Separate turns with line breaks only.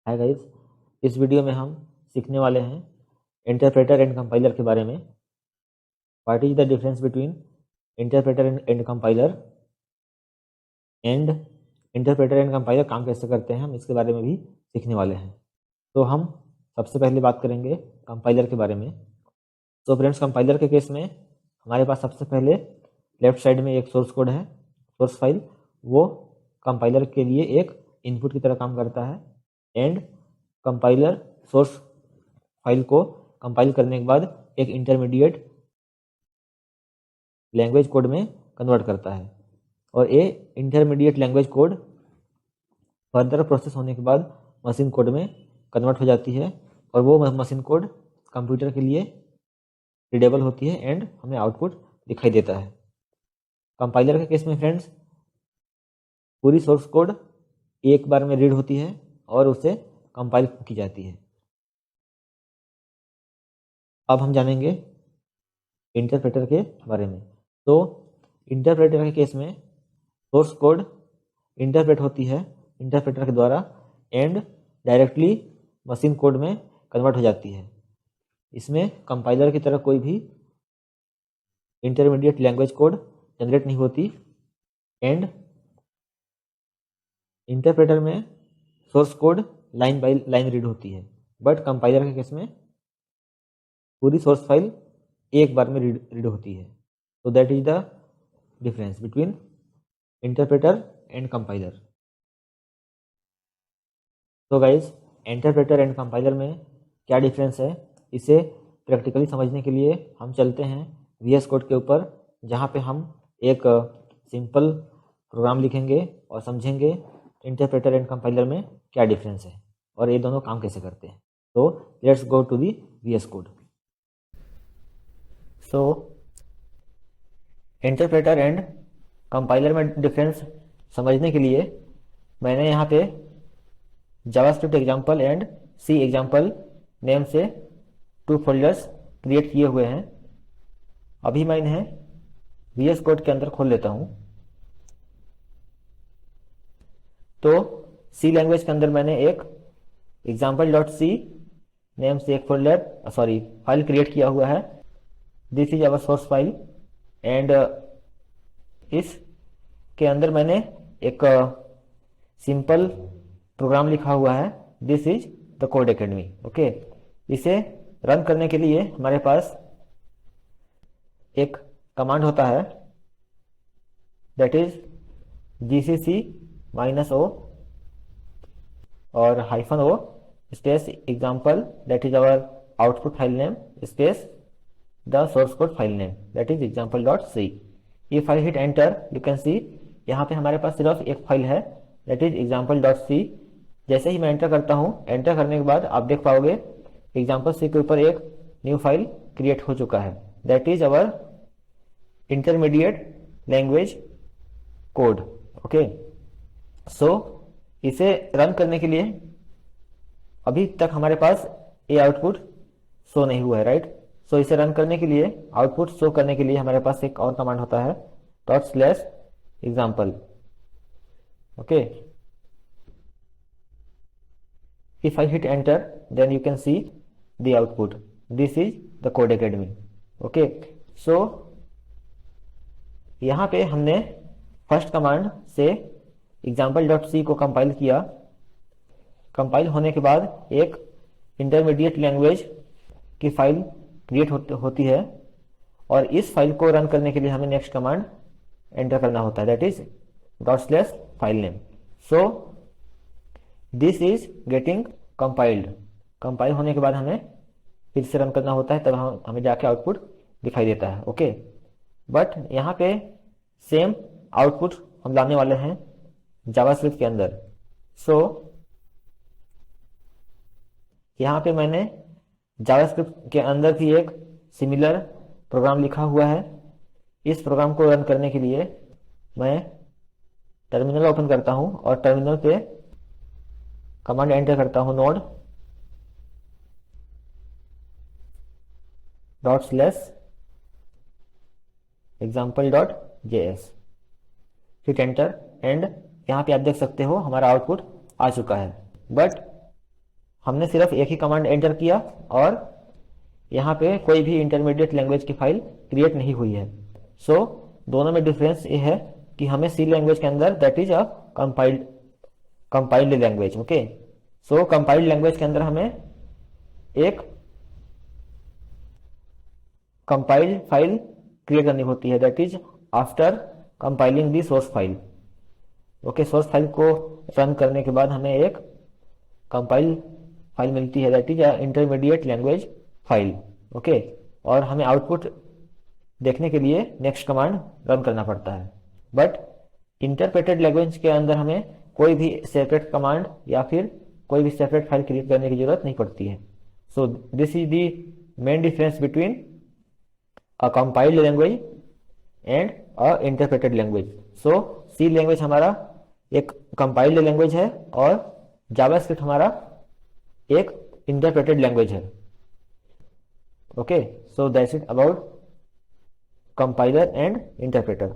Hi guys, इस video में हम सीखने वाले हैं इंटरप्रेटर एंड कंपाइलर के बारे में। What is the difference between interpreter and compiler and interpreter and compiler काम कैसे करते हैं, हम इसके बारे में भी सीखने वाले हैं। तो हम सबसे पहले बात करेंगे कंपाइलर के बारे में। तो फ्रेंड्स, कंपाइलर के केस में हमारे पास सबसे पहले लेफ्ट साइड में एक सोर्स कोड है, सोर्स फाइल। वो कंपाइलर के लिए एक इनपुट की तरह काम करता है एंड कंपाइलर सोर्स फाइल को कंपाइल करने के बाद एक इंटरमीडिएट लैंग्वेज कोड में कन्वर्ट करता है और ये intermediate language code further process होने के बाद मशीन कोड में कन्वर्ट हो जाती है और वो मशीन कोड कंप्यूटर के लिए रीडेबल होती है एंड हमें आउटपुट दिखाई देता है। कंपाइलर के केस में फ्रेंड्स, पूरी सोर्स कोड एक बार में रीड होती है और उसे कंपाइल की जाती है। अब हम जानेंगे इंटरप्रेटर के बारे में। तो इंटरप्रेटर के केस में सोर्स कोड इंटरप्रेट होती है इंटरप्रेटर के द्वारा एंड डायरेक्टली मशीन कोड में कन्वर्ट हो जाती है। इसमें कंपाइलर की तरह कोई भी इंटरमीडिएट लैंग्वेज कोड जनरेट नहीं होती एंड इंटरप्रेटर में source code line by line read होती है, बट कंपाइलर के केस में पूरी सोर्स फाइल एक बार में रीड होती है। तो that is the difference between interpreter and compiler. तो गाइज, इंटरप्रेटर एंड कंपाइलर में क्या डिफरेंस है, इसे प्रैक्टिकली समझने के लिए हम चलते हैं VS कोड के ऊपर, जहाँ पे हम एक सिंपल प्रोग्राम लिखेंगे और समझेंगे इंटरप्रेटर एंड कंपाइलर में क्या डिफरेंस है और ये दोनों काम कैसे करते हैं। तो let's go to the VS code. So interpreter and compiler में डिफरेंस समझने के लिए मैंने यहाँ पे JavaScript example and C example name से 2 फोल्डर्स क्रिएट किए हुए हैं। अभी मैं इन्हें VS कोड के अंदर खोल लेता हूँ। तो सी लैंग्वेज के अंदर मैंने एक example.c नेम से एक फाइल क्रिएट किया हुआ है। This is our source file and इस के अंदर मैंने एक सिंपल प्रोग्राम लिखा हुआ है, this is the code academy. Okay, इसे रन करने के लिए हमारे पास एक कमांड होता है, दैट इज gcc -o और -o space example, that is our output file name, space the source code file name, that is example.c। If I hit enter, you can see यहाँ पे हमारे पास सिर्फ एक फाइल है, that is example.c। जैसे ही मैं enter करता हूँ, एंटर करने के बाद आप देख पाओगे example.c के ऊपर एक न्यू फाइल क्रिएट हो चुका है, that is our intermediate language code. Okay, so इसे रन करने के लिए अभी तक हमारे पास ये आउटपुट शो नहीं हुआ है, राइट। सो इसे रन करने के लिए, आउटपुट शो करने के लिए हमारे पास एक और कमांड होता है, ./example। Okay, if I hit enter, then you can see the output, this is the code academy। Okay, so यहाँ पे हमने फर्स्ट कमांड से example.c को कंपाइल किया। कंपाइल होने के बाद एक इंटरमीडिएट लैंग्वेज की फाइल क्रिएट होती है और इस फाइल को रन करने के लिए हमें नेक्स्ट कमांड एंटर करना होता है, that is ./filename। So this is getting compiled. Compile होने के बाद हमें फिर से रन करना होता है, तब हमें जाके आउटपुट दिखाई देता है। ओके, बट यहाँ पे सेम आउटपुट हम लाने वाले हैं जावास्क्रिप्ट के अंदर। सो यहाँ पे मैंने जावास्क्रिप्ट के अंदर भी एक सिमिलर प्रोग्राम लिखा हुआ है। इस प्रोग्राम को रन करने के लिए मैं टर्मिनल ओपन करता हूँ और टर्मिनल पे कमांड एंटर करता हूँ, node ./example.js, hit enter and यहाँ पे आप देख सकते हो हमारा आउटपुट आ चुका है। बट हमने सिर्फ एक ही कमांड एंटर किया और यहाँ पे कोई भी इंटरमीडिएट लैंग्वेज की फाइल क्रिएट नहीं हुई है। सो दोनों में डिफरेंस ये है कि हमें सी लैंग्वेज के अंदर that is a compiled language. Okay, so compiled language के अंदर हमें एक कंपाइल्ड फाइल क्रिएट करनी होती है, that is after compiling the source file. Okay, source file को रन करने के बाद हमें एक कंपाइल फाइल मिलती है, that is intermediate language file. Okay, और हमें आउटपुट देखने के लिए नेक्स्ट कमांड रन करना पड़ता है। बट इंटरप्रेटेड लैंग्वेज के अंदर हमें कोई भी सेपरेट कमांड या फिर कोई भी सेपरेट फाइल क्रिएट करने की जरूरत नहीं पड़ती है। So this is the main difference between a compiled language and a interpreted language. So C language हमारा एक कंपाइल्ड लैंग्वेज है और जावास्क्रिप्ट हमारा एक इंटरप्रेटेड लैंग्वेज है। Okay, so that's it about compiler and interpreter.